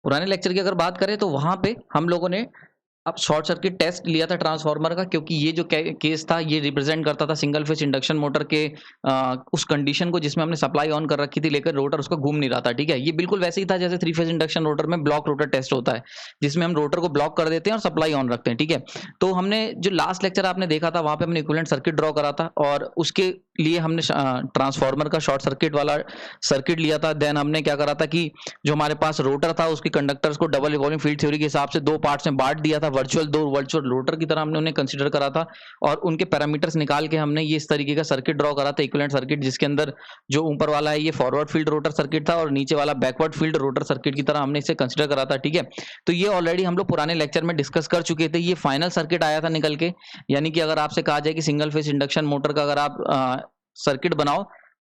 पुराने लेक्चर की अगर बात करें तो वहाँ पे हम लोगों ने अब शॉर्ट सर्किट टेस्ट लिया था ट्रांसफार्मर का, क्योंकि ये जो केस था ये रिप्रेजेंट करता था सिंगल फेज इंडक्शन मोटर के उस कंडीशन को जिसमें हमने सप्लाई ऑन कर रखी थी, लेकर रोटर उसको घूम नहीं रहा था। ठीक है, ये बिल्कुल वैसे ही था जैसे थ्री फेज इंडक्शन रोटर में ब्लॉक रोटर टेस्ट होता है, जिसमें हम रोटर को ब्लॉक कर देते हैं और सप्लाई ऑन रखते हैं। ठीक है, तो हमने जो लास्ट लेक्चर आपने देखा था वहां पे हमने इक्विवेलेंट सर्किट ड्रॉ करा था, और उसके लिए हमने ट्रांसफार्मर का शॉर्ट सर्किट वाला सर्किट लिया था। देन हमने क्या करा था कि जो हमारे पास रोटर था उसके कंडक्टर्स को डबल रिवॉल्विंग फील्ड थ्योरी के हिसाब से दो पार्ट्स में बांट दिया था, दो वर्चुअल रोटर की तरह हमने उन्हें कंसीडर करा था, और उनके पैरामीटर्स निकाल के हमने ये इस तरीके का सर्किट ड्रॉ करा था, इक्विवेलेंट सर्किट, जिसके अंदर जो ऊपर वाला है ये फॉरवर्ड फील्ड रोटर सर्किट था और नीचे वाला बैकवर्ड फील्ड रोटर सर्किट की तरह हमने इसे कंसीडर करा था। ठीक है, तो ये ऑलरेडी हम लोग पुराने लेक्चर में डिस्कस कर चुके थे। ये फाइनल सर्किट आया था निकल के, यानी कि अगर आपसे कहा जाए कि सिंगल फेज इंडक्शन मोटर का अगर आप सर्किट बनाओ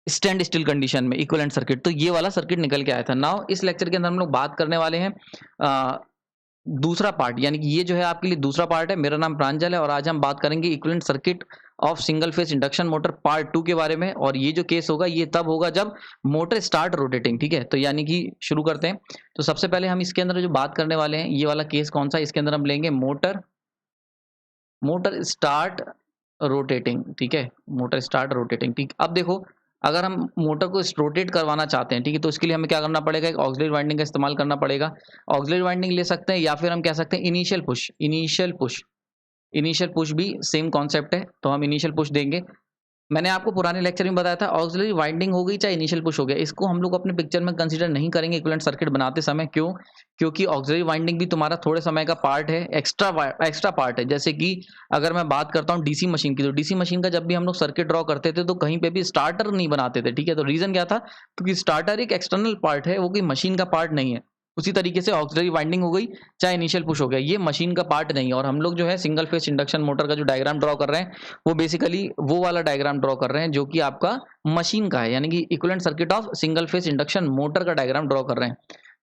स्टैंड स्टिल कंडीशन में इक्विवेलेंट सर्किट, तो ये वाला सर्किट निकल के आया था। नाउ इस लेक्चर के अंदर हम लोग बात करने वाले हैं दूसरा पार्ट, यानी कि ये जो है आपके लिए दूसरा पार्ट है। मेरा नाम प्रांजल है और आज हम बात करेंगे equivalent circuit of single phase induction motor part 2 के बारे में। और ये जो केस होगा ये तब होगा जब मोटर स्टार्ट रोटेटिंग। ठीक है, तो यानी कि शुरू करते हैं। तो सबसे पहले हम इसके अंदर जो बात करने वाले हैं ये वाला केस कौन सा, इसके अंदर हम लेंगे मोटर स्टार्ट रोटेटिंग। ठीक है, मोटर स्टार्ट रोटेटिंग। ठीक, अब देखो अगर हम मोटर को रोटेट करवाना चाहते हैं, ठीक है, तो इसके लिए हमें क्या करना पड़ेगा, एक ऑक्सिलरी वाइंडिंग का इस्तेमाल करना पड़ेगा। ऑक्सिलरी वाइंडिंग ले सकते हैं या फिर हम कह सकते हैं इनिशियल पुश भी सेम कॉन्सेप्ट है, तो हम इनिशियल पुश देंगे। मैंने आपको पुराने लेक्चर में बताया था ऑक्सिलरी वाइंडिंग हो गई चाहे इनिशियल पुश हो गया, इसको हम लोग अपने पिक्चर में कंसीडर नहीं करेंगे इक्विवेलेंट सर्किट बनाते समय। क्यों? क्योंकि ऑक्सिलरी वाइंडिंग भी तुम्हारा थोड़े समय का पार्ट है, एक्स्ट्रा पार्ट है। जैसे कि अगर मैं बात करता हूँ डीसी मशीन की, तो डीसी मशीन का जब भी हम लोग सर्किट ड्रॉ करते थे तो कहीं पे भी स्टार्टर नहीं बनाते थे। ठीक है, तो रीजन क्या था, क्योंकि स्टार्टर एक एक्सटर्नल पार्ट है, वो कोई मशीन का पार्ट नहीं है। उसी तरीके से ऑक्सिलरी वाइंडिंग हो गई चाहे इनिशियल पुश हो गया, ये मशीन का पार्ट नहीं है। और हम लोग जो है सिंगल फेज इंडक्शन मोटर का जो डायग्राम ड्रॉ कर रहे हैं वो बेसिकली वो वाला डायग्राम ड्रॉ कर रहे हैं जो कि आपका मशीन का है, यानी कि equivalent circuit of single phase induction motor का डायग्राम ड्रॉ कर रहे हैं।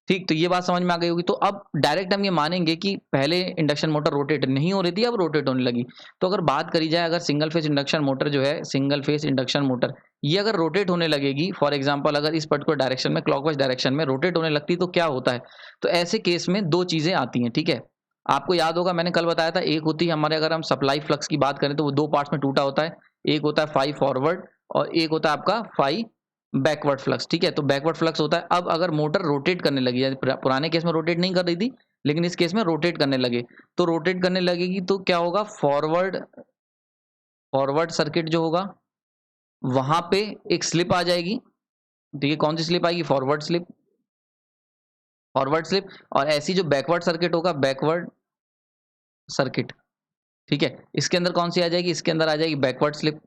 ठीक, तो ये बात समझ में आ गई होगी। तो अब डायरेक्ट हम ये मानेंगे कि पहले इंडक्शन मोटर रोटेट नहीं हो रही थी, अब रोटेट होने लगी। तो अगर बात करी जाए, अगर सिंगल फेज इंडक्शन मोटर जो है, सिंगल फेज इंडक्शन मोटर ये अगर रोटेट होने लगेगी, फॉर एग्जांपल अगर इस पर्टिकुलर डायरेक्शन में क्लॉकवाइज डायरेक्शन में रोटेट होने लगती तो क्या होता है, तो ऐसे केस में दो चीजें आती हैं। ठीक है, आपको याद होगा मैंने कल बताया था, एक होती है हमारे, अगर हम सप्लाई फ्लक्स की बात करें तो वो दो पार्ट्स में टूटा होता है, एक होता है फाई फॉरवर्ड और एक होता है आपका फाई बैकवर्ड फ्लक्स। ठीक है, तो बैकवर्ड फ्लक्स होता है। अब अगर मोटर रोटेट करने लगी, पुराने केस में रोटेट नहीं कर रही थी लेकिन इस केस में रोटेट करने लगे, तो रोटेट करने लगेगी तो क्या होगा, फॉरवर्ड सर्किट जो होगा वहां पे एक स्लिप आ जाएगी। ठीक है, कौन सी स्लिप आएगी, फॉरवर्ड स्लिप। और ऐसी जो बैकवर्ड सर्किट होगा, बैकवर्ड सर्किट। ठीक है, इसके अंदर कौन सी आ जाएगी, इसके अंदर आ जाएगी बैकवर्ड स्लिप।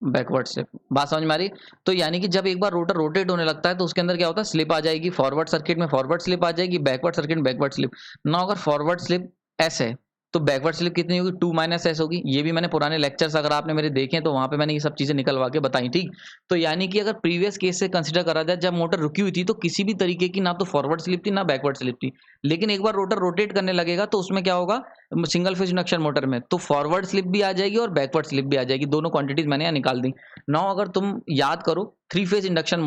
बात समझ में आ रही? तो यानी कि जब एक बार रोटर रोटेट होने लगता है तो उसके अंदर क्या होता है, स्लिप आ जाएगी। फॉरवर्ड सर्किट में फॉरवर्ड स्लिप आ जाएगी, बैकवर्ड सर्किट में बैकवर्ड स्लिप। ना अगर फॉरवर्ड स्लिप एस है तो बैकवर्ड स्लिप कितनी होगी, 2 - s होगी। ये भी मैंने पुराने लेक्चर्स अगर आपने मेरे देखे तो वहां पे मैंने ये सब चीजें निकलवा के बताई। ठीक, तो यानी कि अगर प्रीवियस केस से कंसीडर करा जाए, जब मोटर रुकी हुई थी तो किसी भी तरीके की ना तो फॉरवर्ड स्लिप थी ना बैकवर्ड स्लिप थी, लेकिन एक बार रोटर रोटेट करने लगेगा तो उसमें क्या होगा, सिंगल फेज इंडक्शन मोटर में तो फॉरवर्ड स्लिप भी आ जाएगी और बैकवर्ड स्लिप भी आ जाएगी। दोनों क्वांटिटीज मैंने यहाँ निकाल दी। नाउ अगर तुम याद करो थ्री फेज इंडक्शन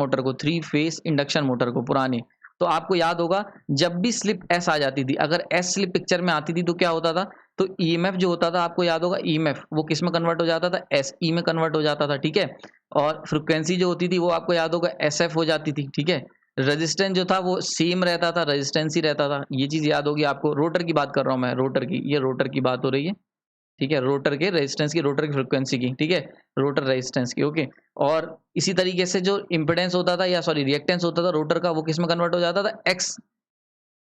मोटर को पुराने, तो आपको याद होगा जब भी स्लिप एस आ जाती थी, अगर एस स्लिप पिक्चर में आती थी तो क्या होता था, तो ईएमएफ जो होता था, आपको याद होगा ईएमएफ वो किस में कन्वर्ट हो जाता था, एसई में कन्वर्ट हो जाता था। ठीक है, और फ्रीक्वेंसी जो होती थी वो आपको याद होगा एसएफ हो जाती थी। ठीक है, रेजिस्टेंस जो था वो सेम रहता था, रेजिस्टेंस ही रहता था। ये चीज याद होगी आपको। रोटर की बात कर रहा हूं मैं, रोटर की, ये रोटर की बात हो रही है। ठीक है, रोटर के रेजिस्टेंस की, रोटर की फ्रीक्वेंसी की। ठीक है, रोटर रेजिस्टेंस की। ओके, और इसी तरीके से जो इंपेडेंस होता था, या सॉरी रिएक्टेंस होता था रोटर का, वो किस में कन्वर्ट हो जाता था,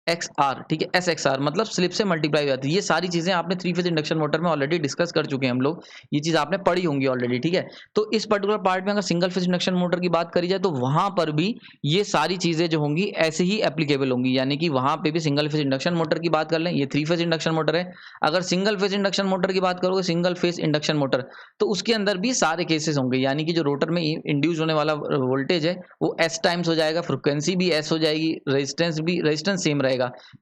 एक्स आर। ठीक है, एस एक्स आर मतलब स्लिप से मल्टीप्लाई हो जाती है। ये सारी चीजें आपने थ्री फेज इंडक्शन मोटर में ऑलरेडी डिस्कस कर चुके हैं हम लोग, ये चीज आपने पढ़ी होंगी ऑलरेडी। ठीक है, तो इस पर्टिकुलर पार्ट में अगर सिंगल फेज इंडक्शन मोटर की बात करी जाए तो वहां पर भी ये सारी चीजें जो होंगी ऐसे ही एप्लीकेबल होंगी, यानी कि वहां पे भी सिंगल फेज इंडक्शन मोटर की बात कर लें, ये थ्री फेज इंडक्शन मोटर है। अगर सिंगल फेज इंडक्शन मोटर की बात करोगे, सिंगल फेज इंडक्शन मोटर, तो उसके अंदर भी सारे केसेस होंगे, यानी कि जो रोटर में इंड्यूस होने वाला वोल्टेज है वो एस टाइम्स हो जाएगा, फ्रिक्वेंसी भी एस हो जाएगी, रेजिस्टेंस सेम रहेगा।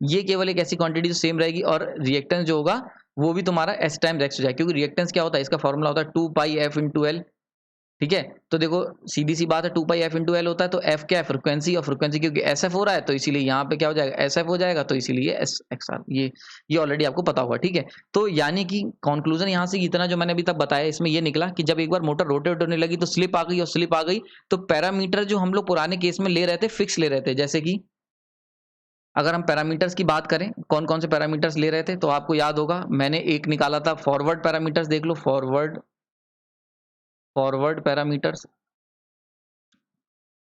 ये केवल एक ऐसी क्वांटिटी जो सेम रहेगी, और रिएक्टेंस जो होगा वो भी तुम्हारा एस टाइम्स एक्स हो जाएगा, क्योंकि रिएक्टेंस क्या होता है, इसका फॉर्मूला होता है 2 पाई एफ इंटू एल। ठीक है। तो देखो सीधी सी बात है 2 पाई एफ इंटू एल होता है, तो एफ क्या है, फ्रिक्वेंसी, और फ्रिक्वेंसी क्योंकि एस एफ हो रहा है तो इसीलिए यहाँ पे क्या हो जाएगा, एस एफ हो जाएगा, तो इसीलिए एस एक्स आर, ये ऑलरेडी आपको पता होगा। ठीक है, तो यानी कि कंक्लूजन यहाँ से इतना जो मैंने अभी तक बताया इसमें ये निकला कि जब एक बार मोटर रोटेट होने लगी तो स्लिप आ गई, और स्लिप आ गई तो पैरामीटर जो हम लोग पुराने केस में ले रहे थे फिक्स ले रहे थे। जैसे कि अगर हम पैरामीटर्स की बात करें, कौन कौन से पैरामीटर्स ले रहे थे, तो आपको याद होगा मैंने एक निकाला था फॉरवर्ड पैरामीटर्स, देख लो फॉरवर्ड पैरामीटर्स।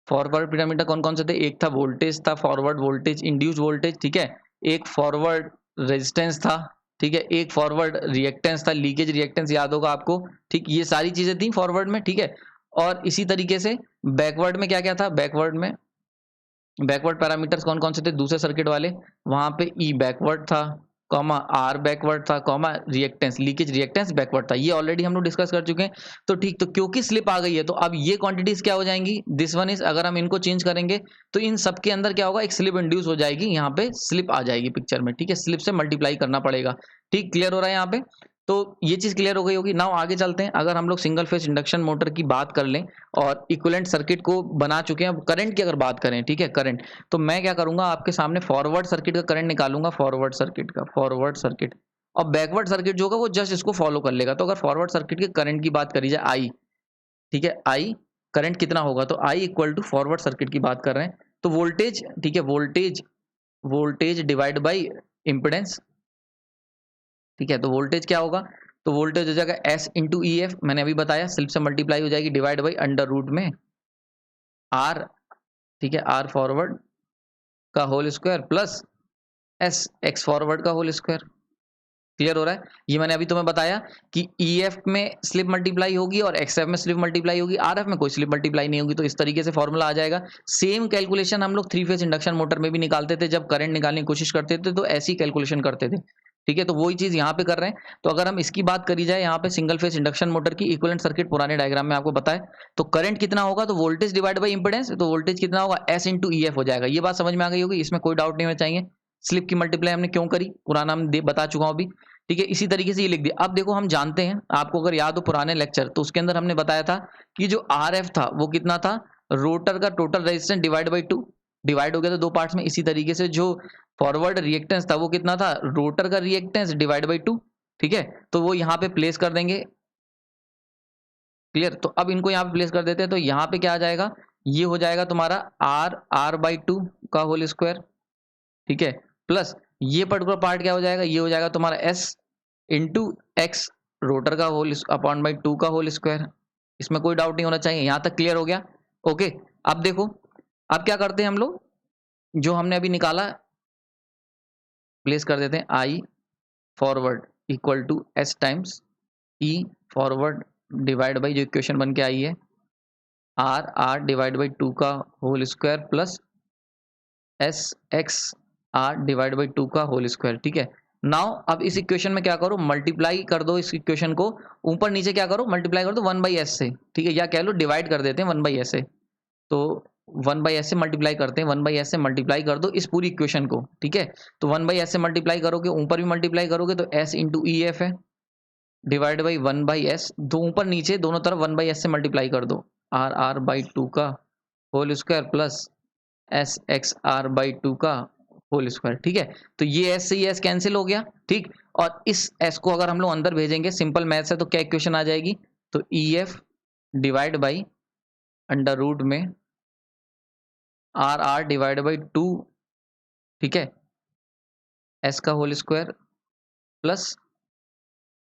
फॉरवर्ड पैरामीटर कौन कौन से थे, एक था वोल्टेज था, फॉरवर्ड वोल्टेज, इंड्यूस्ड वोल्टेज, ठीक है, एक फॉरवर्ड रेजिस्टेंस था, ठीक है, एक फॉरवर्ड रिएक्टेंस था, लीकेज रिएक्टेंस याद होगा आपको, ठीक, ये सारी चीजें थी फॉरवर्ड में, ठीक है। और इसी तरीके से बैकवर्ड में क्या क्या था, बैकवर्ड पैरामीटर्स कौन कौन से थे, दूसरे सर्किट वाले, वहां पे ई बैकवर्ड था, कॉमा आर बैकवर्ड था, comma reactance, leakage reactance backward था। ये ऑलरेडी हम लोग डिस्कस कर चुके हैं। तो ठीक, तो क्योंकि स्लिप आ गई है तो अब ये क्वांटिटीज क्या हो जाएंगी, दिस वन इज, अगर हम इनको चेंज करेंगे तो इन सब के अंदर क्या होगा, एक स्लिप इंड्यूस हो जाएगी, यहाँ पे स्लिप आ जाएगी पिक्चर में, ठीक है, स्लिप से मल्टीप्लाई करना पड़ेगा। ठीक, क्लियर हो रहा है यहाँ पे। तो ये चीज क्लियर हो गई होगी। नाउ आगे चलते हैं, अगर हम लोग सिंगल फेज इंडक्शन मोटर की बात कर लें और इक्विवेलेंट सर्किट को बना चुके हैं, अब करंट की अगर बात करें, ठीक है, करंट, तो मैं क्या करूंगा, आपके सामने फॉरवर्ड सर्किट का करंट निकालूंगा, फॉरवर्ड सर्किट, और बैकवर्ड सर्किट जो होगा वो जस्ट इसको फॉलो कर लेगा। तो अगर फॉरवर्ड सर्किट के करंट की बात करी जाए, आई, ठीक है, आई करंट कितना होगा, तो I equal to forward circuit की बात कर रहे हैं तो वोल्टेज, ठीक है, वोल्टेज डिवाइड बाई इम्पिडेंस, ठीक है, तो वोल्टेज क्या होगा, तो वोल्टेज हो जाएगा एस इंटू ई एफ, मैंने अभी बताया स्लिप से मल्टीप्लाई हो जाएगी, डिवाइड बाई अंडर रूट में आर, ठीक है, आर फॉरवर्ड का whole square plus S X forward का होल स्क्वायर। क्लियर हो रहा है। ये मैंने अभी तुम्हें बताया कि ई एफ में स्लिप मल्टीप्लाई होगी और एक्स एफ में स्लिप मल्टीप्लाई होगी, आर एफ में कोई स्लिप मल्टीप्लाई नहीं होगी। तो इस तरीके से फॉर्मूला आ जाएगा। सेम कैलकुलेशन हम लोग 3 फेज इंडक्शन मोटर में भी निकालते थे, जब करंट निकालने की कोशिश करते थे तो ऐसी कैलकुलेशन करते थे, ठीक है। तो वही चीज यहाँ पे कर रहे हैं। तो अगर हम इसकी बात करी जाए, यहाँ पे सिंगल फेज इंडक्शन मोटर की इक्विवेलेंट सर्किट पुराने डायग्राम में आपको बताए, तो करंट कितना होगा, तो वोल्टेज डिवाइड बाई इंपेडेंस, तो वोल्टेज कितना होगा, एस इंटू ई एफ हो जाएगा। ये बात समझ में आ गई होगी, इसमें कोई डाउट नहीं होना चाहिए। स्लिप की मल्टीप्लाई हमने क्यों करी, पुराना हम बता चुका हूँ अभी, ठीक है। इसी तरीके से ये लिख दिया। अब देखो हम जानते हैं, आपको अगर याद हो पुराने लेक्चर, तो उसके अंदर हमने बताया था कि जो आर एफ था वो कितना था, रोटर का total resistance divide by 2, divide हो गया था 2 पार्ट्स में। इसी तरीके से जो फॉरवर्ड रिएक्टेंस था वो कितना था, रोटर का रिएक्टेंस डिवाइड बाई 2, ठीक है। तो वो यहाँ पे प्लेस कर देंगे। क्लियर। तो अब इनको यहाँ पे प्लेस कर देते हैं, तो यहाँ पे क्या आ जाएगा, ये हो जाएगा तुम्हारा आर बाई 2 का होल स्क्वायर, ठीक है, प्लस ये पर्टिकुलर पार्ट क्या हो जाएगा, ये हो जाएगा तुम्हारा एस इंटू एक्स, रोटर का होल अपॉन बाई 2 का होल स्क्वायर। इसमें कोई डाउट नहीं होना चाहिए। यहाँ तक क्लियर हो गया। ओके। अब देखो, अब क्या करते हैं हम लोग, जो हमने अभी निकाला प्लेस कर देते हैं, I forward equal to S times E forward divide by जो इक्वेशन बन के आई है, आर डिवाइड बाई 2 का whole square plus S X R divide by 2 का होल स्क्वायर, ठीक है। नाउ अब इस इक्वेशन में क्या करो, मल्टीप्लाई कर दो इस इक्वेशन को, ऊपर नीचे क्या करो, मल्टीप्लाई कर दो 1 बाई एस से, ठीक है, या कह लो डिवाइड कर देते हैं 1 बाई एस से। तो 1 बाई एस से मल्टीप्लाई करते हैं, 1 बाई एस से मल्टीप्लाई कर दो इस पूरी इक्वेशन को, ठीक है। तो 1 बाई एस से मल्टीप्लाई करोगे, ऊपर भी मल्टीप्लाई करोगे तो एस इंटू ई एफ है, डिवाइड बाई 1 बाई एस, दो ऊपर नीचे दोनों तरफ 1 बाई एस से मल्टीप्लाई कर दो, आर बाई 2 का whole square plus S X R by 2 का होल स्क्वायर, ठीक है। तो ये एस से ये एस कैंसिल हो गया, ठीक। और इस एस को अगर हम लोग अंदर भेजेंगे, सिंपल मैथ्स है, तो क्या इक्वेशन आ जाएगी, तो E F divide by under root में आर डिवाइड बाई 2, ठीक है, एस का whole square plus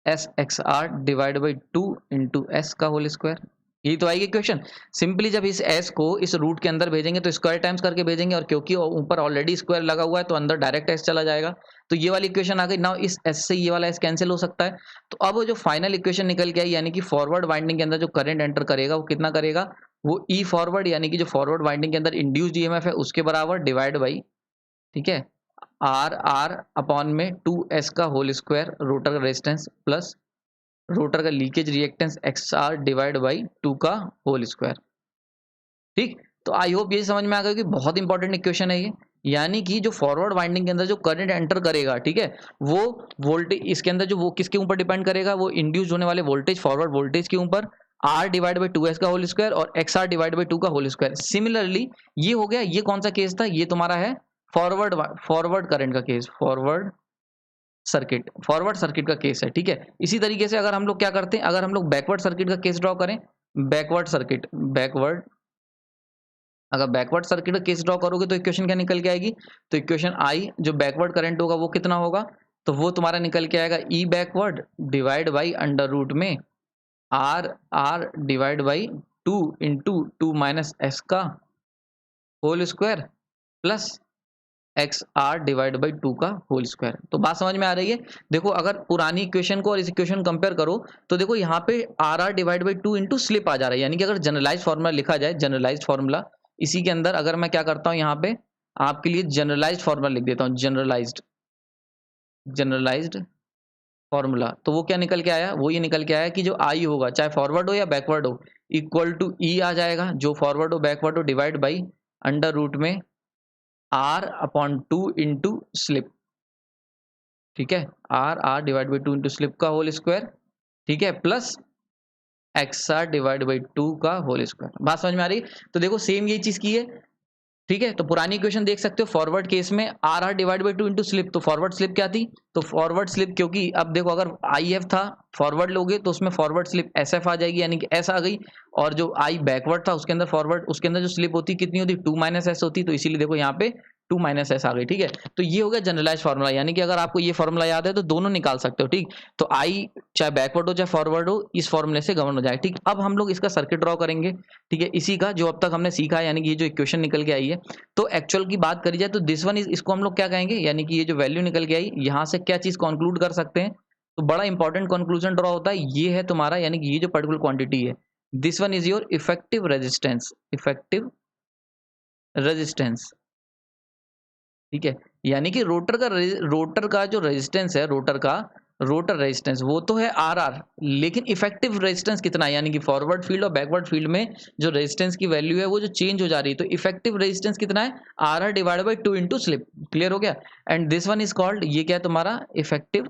S X R divide by 2 into S का होल स्क्वायर। यही तो आएगी क्वेश्चन। सिंपली जब इस एस को इस रूट के अंदर भेजेंगे तो स्क्वायर टाइम्स करके भेजेंगे, और क्योंकि ऊपर ऑलरेडी स्क्वायर लगा हुआ है तो अंदर डायरेक्ट एस चला जाएगा। तो ये वाली इक्वेशन आ गई। नाउ इस एस से ये वाला एस कैंसिल हो सकता है। तो अब वो जो फाइनल इक्वेशन निकल के आई, यानी कि फॉरवर्ड वाइंडिंग के अंदर जो करंट एंटर करेगा वो कितना करेगा, वो ई फॉरवर्ड यानी कि जो फॉरवर्ड वाइंडिंग के अंदर इंड्यूस्ड ईएमएफ है उसके बराबर, डिवाइड बाई, ठीक है, आर अपॉन में 2s का होल स्क्वायर, रोटर का रेजिस्टेंस प्लस रोटर का leakage reactance X R divide by 2 का होल स्क्वायर, ठीक। तो आई होप ये समझ में आ गया कि बहुत इंपॉर्टेंट इक्वेशन है ये। यानी कि जो फॉरवर्ड वाइंडिंग के अंदर जो करंट एंटर करेगा, ठीक है, वो वोल्टेज इसके अंदर जो वो किसके ऊपर डिपेंड करेगा, वो इंड्यूस होने वाले वोल्टेज, फॉरवर्ड वोल्टेज के ऊपर, आर डिवाइड बाई 2s का होल स्क्वायर और एक्स आर डिवाइड बाई 2 का होल स्क्वायर। सिमिलरली ये हो गया, ये कौन सा केस था, ये तुम्हारा है फॉरवर्ड करंट का केस, फॉरवर्ड सर्किट का केस है, ठीक है। इसी तरीके से अगर हम लोग क्या करते हैं, अगर हम लोग बैकवर्ड सर्किट का केस ड्रॉ करें, अगर बैकवर्ड सर्किट का केस ड्रॉ करोगे तो इक्वेशन क्या निकल के आएगी, तो इक्वेशन आई जो बैकवर्ड करंट होगा वो कितना होगा, तो वो तुम्हारा निकल के आएगा E backward divide by under root में R divide by 2 into 2 minus S का whole square plus X R divide by 2 का होल स्क्वायर। तो बात समझ में आ रही है। देखो अगर पुरानी इक्वेशन को और इस इक्वेशन कंपेयर करो तो देखो यहाँ पे R divide by 2 into slip आ जा रहा है, यानी कि अगर जनरलाइज फॉर्मूला लिखा जाए, जनरलाइज फॉर्मूला इसी के अंदर अगर मैं क्या करता हूँ यहाँ पे आपके लिए जनरलाइज्ड फॉर्मूला लिख देता हूँ, जनरलाइज्ड फॉर्मूला, तो वो क्या निकल के आया, वो ये निकल के आया कि जो आई होगा चाहे फॉरवर्ड हो या बैकवर्ड हो इक्वल टू ई आ जाएगा, जो फॉरवर्ड हो बैकवर्ड हो डिवाइड बाई अंडर रूट में आर अपॉन 2 इंटू स्लिप, ठीक है, R divide by 2 into slip का होल स्क्वायर, ठीक है, plus X R divide by 2 का होल स्क्वायर। बात समझ में आ रही है। तो देखो सेम यही चीज की है, ठीक है। तो पुरानी इक्वेशन देख सकते हो, फॉरवर्ड केस में R divide by 2 into slip, तो फॉरवर्ड स्लिप क्या थी, तो फॉरवर्ड स्लिप, क्योंकि अब देखो अगर आई एफ था फॉरवर्ड लोगे तो उसमें फॉरवर्ड स्लिप एस एफ आ जाएगी, यानी कि एस आ गई, और जो आई बैकवर्ड था उसके अंदर फॉरवर्ड, उसके अंदर जो स्लिप होती कितनी होती 2 माइनस एस होती, तो इसीलिए देखो यहाँ पे 2 माइनस एस आ गई, ठीक है। तो ये हो गया जनरलाइज फॉर्मूला, यानी कि अगर आपको ये फॉर्मूला याद है तो दोनों निकाल सकते हो, ठीक। तो आई चाहे बैकवर्ड हो चाहे फॉरवर्ड हो इस फॉर्मूले से गवर्न हो जाए, ठीक। अब हम लोग इसका सर्किट ड्रॉ करेंगे, ठीक है, इसी का जो अब तक हमने सीखा है, यानी कि ये जो इक्वेशन निकल के आई है, तो एक्चुअल की बात करी जाए तो दिस वन इज, इसको हम लोग क्या कहेंगे, यानी कि ये जो वैल्यू निकल के आई यहाँ से क्या चीज कंक्लूड कर सकते हैं, तो बड़ा इंपॉर्टेंट कंक्लूजन ड्रॉ होता है, ये है तुम्हारा, यानी कि ये जो पर्टिकुलर क्वांटिटी है this one is your effective resistance, ठीक है। यानी कि रोटर का जो रेजिस्टेंस है, रोटर रेजिस्टेंस वो तो है आर, लेकिन इफेक्टिव रेजिस्टेंस कितना है, यानी कि फॉरवर्ड फील्ड और बैकवर्ड फील्ड में जो रेजिस्टेंस की वैल्यू है वो जो चेंज हो जा रही है, तो इफेक्टिव रेजिस्टेंस कितना है, R divide by 2 into slip. Clear हो गया। And this one is called, ये क्या है तुम्हारा इफेक्टिव,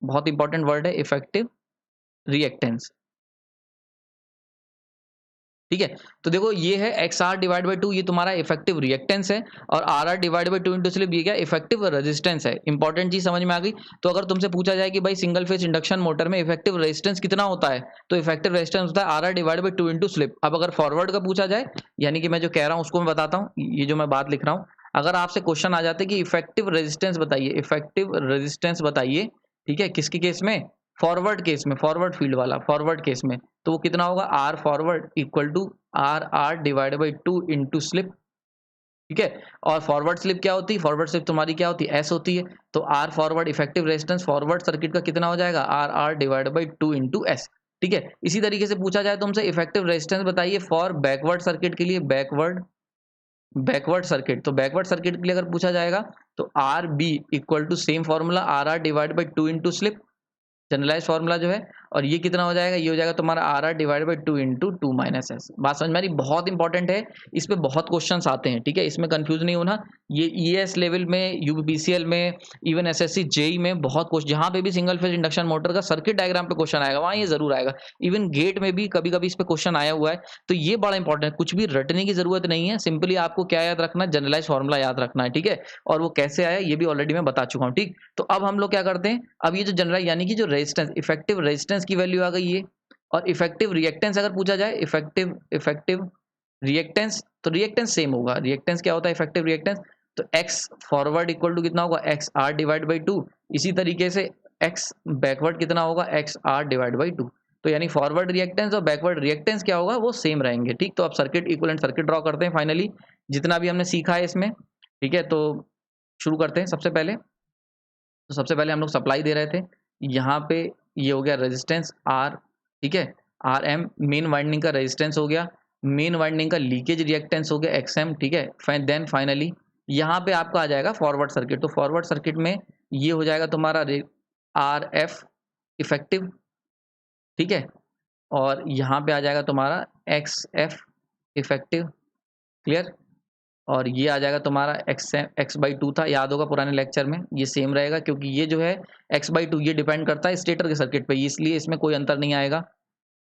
बहुत इंपॉर्टेंट वर्ड है, इफेक्टिव रिएक्टेंस, ठीक है। तो देखो ये है एक्स आर डिवाइड बाई 2, ये तुम्हारा इफेक्टिव रिएक्टेंस है, और R divide by 2 into slip ये क्या इफेक्टिव रेजिस्टेंस है। इंपॉर्टेंट चीज समझ में आ गई। तो अगर तुमसे पूछा जाए कि भाई सिंगल फेज इंडक्शन मोटर में इफेक्टिव रेजिस्टेंस कितना होता है, तो इफेक्टिव रेजिस्टेंस होता है R divide by 2 into slip. अब अगर फॉरवर्ड का पूछा जाए, यानी कि मैं जो कह रहा हूँ उसको मैं बताता हूँ, ये जो मैं बात लिख रहा हूँ, अगर आपसे क्वेश्चन आ जाते कि इफेक्टिव रेजिस्टेंस बताइए, इफेक्टिव रेजिस्टेंस बताइए, ठीक है, किसके केस में, फॉरवर्ड केस में, फॉरवर्ड फील्ड वाला फॉरवर्ड केस में, तो वो कितना होगा, R forward equal to R divide by 2 into slip, ठीक है। और फॉरवर्ड स्लिप क्या होती है, फॉरवर्ड स्लिप तुम्हारी क्या होती है, एस होती है, तो R forward effective resistance forward circuit का कितना हो जाएगा, R divide by 2 into S, ठीक है। इसी तरीके से पूछा जाए तुमसे इफेक्टिव रेजिस्टेंस बताइए फॉर बैकवर्ड सर्किट के लिए, बैकवर्ड सर्किट, तो बैकवर्ड सर्किट के लिए अगर पूछा जाएगा तो R B equal to same formula R divide by 2 into slip, generalise formula जो है, और ये कितना हो जाएगा, ये हो जाएगा तुम्हारा R divide by 2 into 2 minus S. बात समझ में आ रही, बहुत इंपॉर्टेंट है, इस पे बहुत क्वेश्चंस आते हैं, ठीक है, इसमें कंफ्यूज नहीं होना। ये ईएस लेवल में, यूपीसीएल में, इवन एसएससी जेई में बहुत क्वेश्चन, जहां पे भी सिंगल फेज इंडक्शन मोटर का सर्किट डायग्राम पे क्वेश्चन आएगा वहां ये जरूर आएगा। इवन गेट में भी कभी कभी इस पे क्वेश्चन आया हुआ है, तो ये बड़ा इंपॉर्टेंट है, कुछ भी रटने की जरूरत नहीं है, सिंपली आपको क्या याद रखना है, जनरलाइज फॉर्मूला याद रखना है, ठीक है। और वो कैसे आया ये भी ऑलरेडी मैं बता चुका हूँ, ठीक। तो अब हम लोग क्या करते हैं, अब ये जो जनरल यानी कि जो रेजिस्टेंस, इफेक्टिव रेजिस्टेंस की वैल्यू आ गई है, और इफेक्टिव रिएक्टेंस अगर पूछा जाए, इफेक्टिव रिएक्टेंस, तो रिएक्टेंस सेम होगा, रिएक्टेंस क्या होता है इफेक्टिव रिएक्टेंस, तो एक्स फॉरवर्ड इक्वल टू कितना होगा, एक्स आर डिवाइड बाई 2, इसी तरीके से एक्स बैकवर्ड कितना होगा, एक्स आर डिवाइड बाई 2। तो यानी फॉरवर्ड रिएक्टेंस और बैकवर्ड रिएक्टेंस क्या होगा, वो सेम रहेंगे, ठीक। तो अब सर्किट इक्विवेलेंट सर्किट ड्रॉ करते हैं फाइनली, जितना भी हमने सीखा है इसमें, ठीक है। तो शुरू करते हैं। सबसे पहले तो सबसे पहले हम लोग सप्लाई दे रहे थे, यहाँ पे ये हो गया रेजिस्टेंस आर, ठीक है, आर एम, मेन वाइंडिंग का रेजिस्टेंस हो गया, मेन वाइंडिंग का लीकेज रिएक्टेंस हो गया एक्स एम, ठीक है। देन फाइनली यहाँ पे आपका आ जाएगा फॉरवर्ड सर्किट, तो फॉरवर्ड सर्किट में ये हो जाएगा तुम्हारा आर एफ इफेक्टिव, ठीक है, और यहाँ पे आ जाएगा तुम्हारा एक्स एफ इफेक्टिव, क्लियर, और ये आ जाएगा तुम्हारा एक्स बाई 2 था, याद होगा पुराने लेक्चर में, ये सेम रहेगा, क्योंकि ये जो है एक्स बाई 2 ये डिपेंड करता है स्टेटर के सर्किट पे, इसलिए इसमें कोई अंतर नहीं आएगा।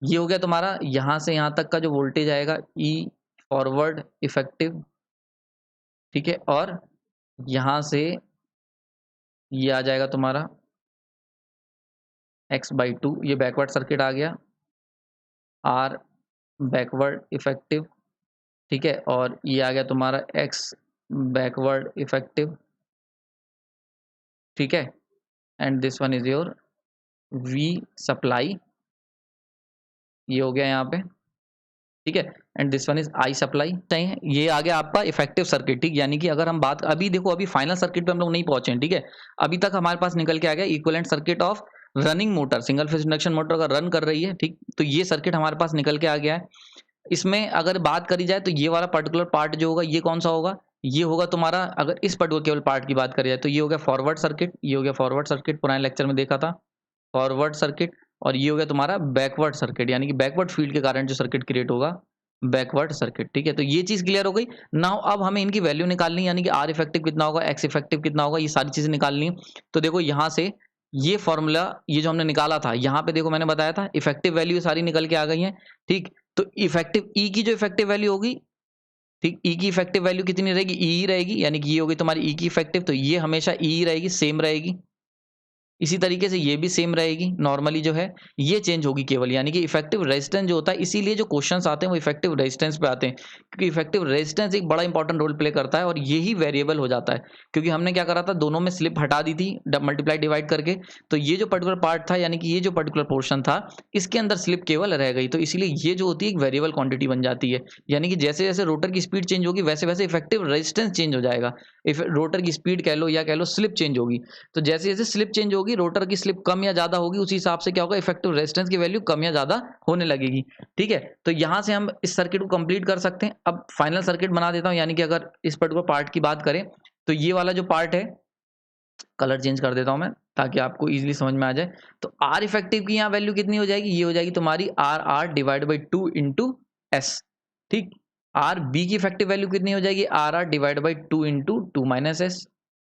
ये हो गया तुम्हारा यहाँ से यहाँ तक का जो वोल्टेज आएगा ई फॉरवर्ड इफेक्टिव, ठीक है। और यहाँ से ये आ जाएगा तुम्हारा x/2, ये बैकवर्ड सर्किट आ गया, आर बैकवर्ड इफेक्टिव, ठीक है। और ये आ गया तुम्हारा x बैकवर्ड इफेक्टिव, ठीक है। And this one is your V supply, ये हो गया यहाँ पे, ठीक है। And this one is I supply, चाहिए। ये आ गया आपका इफेक्टिव सर्किट, ठीक। यानी कि अगर हम बात, अभी देखो अभी फाइनल सर्किट पे हम लोग नहीं पहुंचे हैं, ठीक है। अभी तक हमारे पास निकल के आ गया equivalent circuit of running motor, single phase induction motor अगर रन कर रही है, ठीक, तो ये सर्किट हमारे पास निकल के आ गया है। इसमें अगर बात करी जाए तो ये वाला पर्टिकुलर पार्ट जो होगा ये कौन सा होगा, ये होगा तुम्हारा, अगर इस पर्टिकुलर केवल पार्ट की बात करी जाए तो ये हो गया फॉरवर्ड सर्किट, ये हो गया फॉरवर्ड सर्किट, पुराने लेक्चर में देखा था फॉरवर्ड सर्किट। और ये हो गया तुम्हारा बैकवर्ड सर्किट, यानी कि बैकवर्ड फील्ड के कारण जो सर्किट क्रिएट होगा बैकवर्ड सर्किट, ठीक है। तो ये चीज क्लियर हो गई। नाउ अब हमें इनकी वैल्यू निकालनी है, यानी कि आर इफेक्टिव कितना होगा, एक्स इफेक्टिव कितना होगा, ये सारी चीजें निकालनी है। तो देखो यहाँ से ये फॉर्मूला, ये जो हमने निकाला था, यहाँ पे देखो मैंने बताया था इफेक्टिव वैल्यू सारी निकल के आ गई है, ठीक। तो इफेक्टिव ई की जो इफेक्टिव वैल्यू होगी, ठीक, ई की इफेक्टिव वैल्यू कितनी रहेगी, ई रहेगी, यानी कि ये होगी तुम्हारी ई की इफेक्टिव, तो ये हमेशा ई रहेगी, सेम रहेगी। इसी तरीके से ये भी सेम रहेगी, नॉर्मली जो है ये चेंज होगी केवल, यानी कि इफेक्टिव रेजिस्टेंस जो होता है, इसीलिए जो क्वेश्चंस आते हैं वो इफेक्टिव रेजिस्टेंस पे आते हैं, क्योंकि इफेक्टिव रेजिस्टेंस एक बड़ा इंपॉर्टेंट रोल प्ले करता है और यही वेरिएबल हो जाता है। क्योंकि हमने क्या करा था, दोनों में स्लिप हटा दी थी मल्टीप्लाई डिवाइड करके, तो ये जो पर्टिकुलर पार्ट था, यानी कि ये जो पर्टिकुलर पोर्शन था, इसके अंदर स्लिप केवल रह गई, तो इसीलिए ये जो होती है एक वेरिएबल क्वांटिटी बन जाती है। यानी कि जैसे जैसे रोटर की स्पीड चेंज होगी वैसे वैसे इफेक्टिव रेजिस्टेंस चेंज हो जाएगा। इफ रोटर की स्पीड कह लो या कह लो स्लिप चेंज होगी, तो जैसे जैसे स्लिप चेंज होगी, रोटर की स्लिप कम या ज्यादा होगी, उसी हिसाब से क्या होगा, इफेक्टिव रेजिस्टेंस की वैल्यू कम या ज्यादा होने लगेगी, ठीक है। तो यहां से हम इस सर्किट को कंप्लीट कर सकते हैं। अब फाइनल सर्किट बना देता हूं, यानी कि अगर इस पर्टिकुलर पार्ट की बात करें तो ये वाला जो पार्ट है, कलर चेंज कर देता हूं मैं ताकि आपको इजीली समझ में आ जाए। तो आर इफेक्टिव की यहाँ वैल्यू कितनी हो जाएगी, ये हो जाएगी तुम्हारी R R divide by 2 into S, ठीक। आर बी की इफेक्टिव वैल्यू कितनी हो जाएगी, R R divide by 2 into 2 minus S.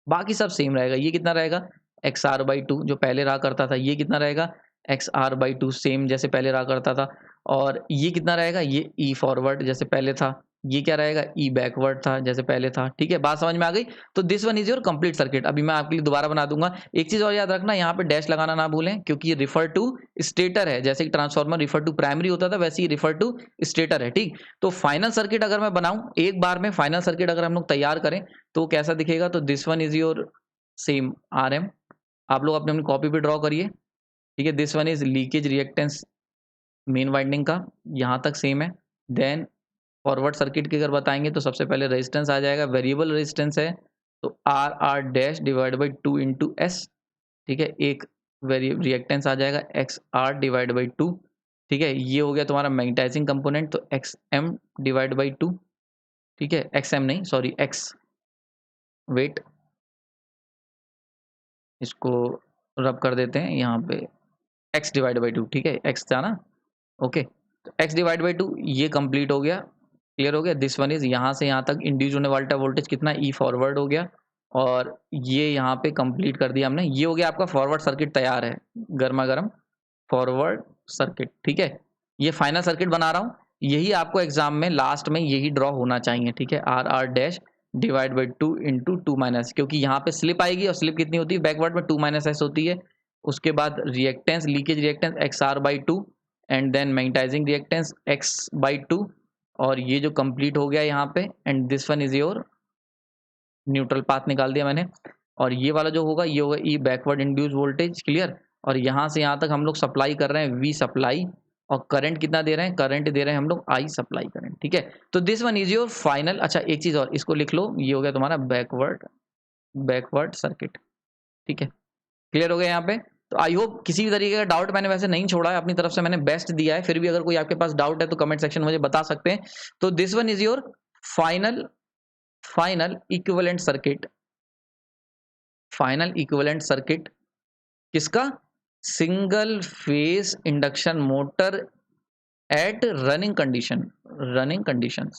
बाकी सब सेम रहेगा, ये कितना रहेगा एक्स आर बाई 2 जो पहले रहा करता था, ये कितना रहेगा एक्स आर बाई 2 सेम जैसे पहले रहा करता था। और ये कितना रहेगा, ये ई फॉरवर्ड जैसे पहले था, ये क्या रहेगा ई बैकवर्ड था जैसे पहले था, ठीक है। बात समझ में आ गई। तो this one is your complete circuit. अभी मैं आपके लिए दोबारा बना दूंगा। एक चीज और याद रखना, यहाँ पे डैश लगाना ना भूलें, क्योंकि ये रिफर टू स्टेटर है, जैसे कि ट्रांसफार्मर रिफर टू प्राइमरी होता था वैसे ही रिफर टू स्टेटर है, ठीक। तो फाइनल सर्किट अगर मैं बनाऊं एक बार में, फाइनल सर्किट अगर हम लोग तैयार करें तो कैसा दिखेगा, तो this one is your same R M, आप लोग अपने अपनी कॉपी पे ड्रॉ करिए, ठीक है। This one is leakage reactance main winding का, यहाँ तक सेम है। देन फॉरवर्ड सर्किट की अगर बताएंगे तो सबसे पहले रेजिस्टेंस आ जाएगा, वेरिएबल रेजिस्टेंस है, तो R R dash divide by 2 into S, ठीक है। एक रिएक्टेंस आ जाएगा एक्स आर डिवाइड बाई 2, ठीक है। ये हो गया तुम्हारा मैग्नेटाइजिंग कंपोनेंट, तो एक्स एम डिवाइड बाई 2, ठीक है। एक्स एम नहीं सॉरी एक्स, वेट इसको रब कर देते हैं यहाँ पे, एक्स डिवाइड बाई 2, ठीक है, एक्स था ना, ओके। तो एक्स डिवाइड बाई 2 ये कंप्लीट हो गया, क्लियर हो गया। दिस वन इज यहाँ से यहाँ तक इंड्यूस होने वाला वोल्टेज कितना ई फॉरवर्ड हो गया, और ये यहाँ पे कंप्लीट कर दिया हमने। ये हो गया आपका फॉरवर्ड सर्किट तैयार है, गर्मा गर्म फॉरवर्ड सर्किट, ठीक है। ये फाइनल सर्किट बना रहा हूँ, यही आपको एग्जाम में लास्ट में यही ड्रॉ होना चाहिए, ठीक है। R R dash divide by 2 into 2 minus, क्योंकि यहाँ पे स्लिप आएगी और स्लिप कितनी होती है बैकवर्ड में 2 माइनस एस होती है। उसके बाद reactance leakage reactance X R by 2, and then magnetising reactance X by 2, और ये जो कंप्लीट हो गया यहाँ पे, and this one is your neutral path निकाल दिया मैंने। और ये वाला जो होगा ये होगा ई बैकवर्ड इंड्यूस वोल्टेज, क्लियर। और यहाँ से यहाँ तक हम लोग सप्लाई कर रहे हैं वी सप्लाई, और करंट कितना दे रहे हैं, करंट दे रहे हैं हम लोग आई सप्लाई करंट, ठीक है। तो this one is your final. अच्छा एक चीज और इसको लिख लो, ये हो गया तुम्हारा बैकवर्ड सर्किट, ठीक है। क्लियर हो गया यहाँ पे। तो आई होप किसी भी तरीके का डाउट मैंने वैसे नहीं छोड़ा है, अपनी तरफ से मैंने बेस्ट दिया है, फिर भी अगर कोई आपके पास डाउट है तो कमेंट सेक्शन में मुझे बता सकते हैं। तो this one is your final final equivalent circuit, final equivalent circuit किसका, single phase induction motor at running condition, running condition,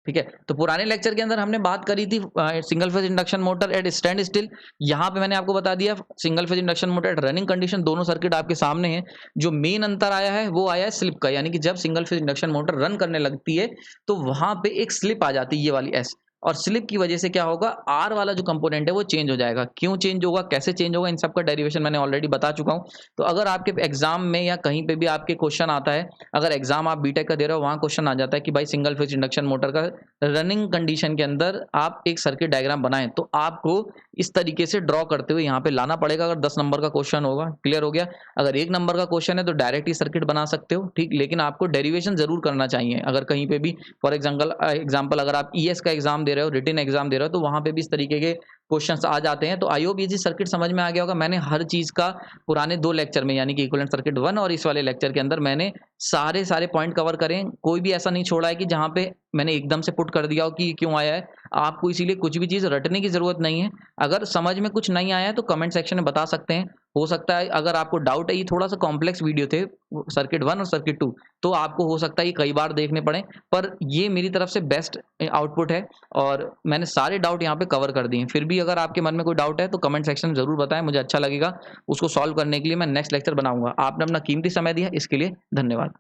ठीक है। तो पुराने लेक्चर के अंदर हमने बात करी थी single phase induction motor eight stand still. यहाँ पे मैंने आपको बता दिया single phase induction motor at running condition, दोनों सर्किट आपके सामने हैं। जो मेन अंतर आया है वो आया है स्लिप का, यानी कि जब single phase induction motor run करने लगती है तो वहां पे एक स्लिप आ जाती है, ये वाली एस, और स्लिप की वजह से क्या होगा, आर वाला जो कंपोनेंट है वो चेंज हो जाएगा। क्यों चेंज होगा, कैसे चेंज होगा, इन सब का डेरिवेशन मैंने ऑलरेडी बता चुका हूँ। तो अगर आपके एग्जाम में या कहीं पे भी आपके क्वेश्चन आता है, अगर एग्जाम आप बीटेक का दे रहे हो, वहां क्वेश्चन आ जाता है कि भाई सिंगल फेज इंडक्शन मोटर का रनिंग कंडीशन के अंदर आप एक सर्किट डायग्राम बनाएं, तो आपको इस तरीके से ड्रॉ करते हुए यहाँ पे लाना पड़ेगा। अगर 10 नंबर का क्वेश्चन होगा, क्लियर हो गया। अगर 1 नंबर का क्वेश्चन है तो डायरेक्ट ही सर्किट बना सकते हो, ठीक, लेकिन आपको डेरिवेशन जरूर करना चाहिए। अगर कहीं पे भी फॉर एग्जाम्पल अगर आप ईएस का एग्जाम दे रहे हो, रिटन एग्जाम दे रहे हो, तो वहां पे भी इस तरीके के क्वेश्चंस आ जाते हैं। तो आई होप ये चीज सर्किट समझ में आ गया होगा। मैंने हर चीज का पुराने 2 लेक्चर में, यानी कि इक्विवेलेंट सर्किट 1 और इस वाले लेक्चर के अंदर मैंने सारे पॉइंट कवर करें। कोई भी ऐसा नहीं छोड़ा है कि जहां पे मैंने एकदम से पुट कर दिया हो कि क्यों आया है। आपको इसीलिए कुछ भी चीज रटने की जरूरत नहीं है। अगर समझ में कुछ नहीं आया है तो कमेंट सेक्शन में बता सकते हैं। हो सकता है अगर आपको डाउट है, ये थोड़ा सा कॉम्प्लेक्स वीडियो थे सर्किट 1 और सर्किट 2, तो आपको हो सकता है ये कई बार देखने पड़े, पर ये मेरी तरफ से बेस्ट आउटपुट है और मैंने सारे डाउट यहाँ पे कवर कर दिए। फिर भी अगर आपके मन में कोई डाउट है तो कमेंट सेक्शन में जरूर बताएं, मुझे अच्छा लगेगा। उसको सॉल्व करने के लिए मैं नेक्स्ट लेक्चर बनाऊंगा। आपने अपना कीमती समय दिया, इसके लिए धन्यवाद।